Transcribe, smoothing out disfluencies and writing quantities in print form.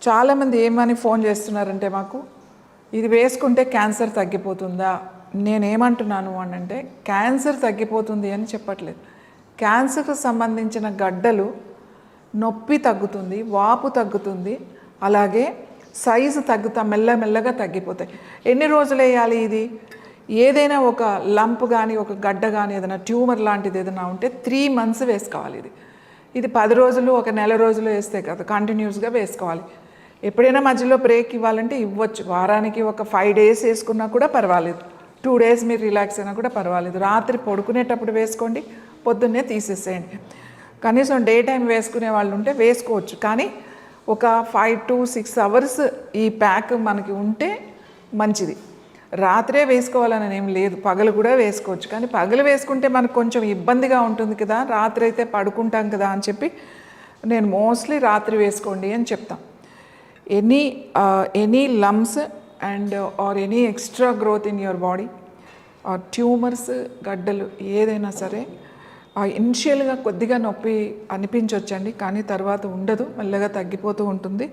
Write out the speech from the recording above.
చాలామంది ఏమని ఫోన్ చేస్తున్నారంటే మాకు ఇది వేసుకుంటే క్యాన్సర్ తగ్గిపోతుందా? నేనేమంటున్నాను అంటే క్యాన్సర్ తగ్గిపోతుంది అని చెప్పట్లేదు. క్యాన్సర్కు సంబంధించిన గడ్డలు నొప్పి తగ్గుతుంది, వాపు తగ్గుతుంది, అలాగే సైజు మెల్లమెల్లగా తగ్గిపోతాయి. ఎన్ని రోజులు వేయాలి ఇది? ఏదైనా ఒక లంప్ కానీ ఒక గడ్డ కానీ ఏదైనా ట్యూమర్ లాంటిది ఏదైనా ఉంటే 3 months వేసుకోవాలి. ఇది 10 రోజులు ఒక నెల రోజులు వేస్తే కదా, కంటిన్యూస్గా వేసుకోవాలి. ఎప్పుడైనా మధ్యలో బ్రేక్ ఇవ్వాలంటే ఇవ్వచ్చు. వారానికి ఒక 5 days వేసుకున్నా కూడా పర్వాలేదు, 2 days మీరు రిలాక్స్ అయినా కూడా పర్వాలేదు. రాత్రి పడుకునేటప్పుడు వేసుకోండి, పొద్దున్నే తీసేసేయండి. కనీసం డే టైం వేసుకునే వాళ్ళు ఉంటే వేసుకోవచ్చు, కానీ ఒక 5 to 6 hours ఈ ప్యాక్ మనకి ఉంటే మంచిది. రాత్రే వేసుకోవాలని ఏం లేదు, పగలు కూడా వేసుకోవచ్చు. కానీ పగలు వేసుకుంటే మనకు కొంచెం ఇబ్బందిగా ఉంటుంది కదా, రాత్రి అయితే పడుకుంటాం కదా అని చెప్పి నేను మోస్ట్లీ రాత్రి వేసుకోండి అని చెప్తాను. Any lumps and or any extra growth in your body or tumours, గడ్డలు ఏదైనా సరే ఇనిషియల్గా కొద్దిగా నొప్పి అనిపించవచ్చండి, కానీ తర్వాత ఉండదు, మెల్లగా తగ్గిపోతూ ఉంటుంది.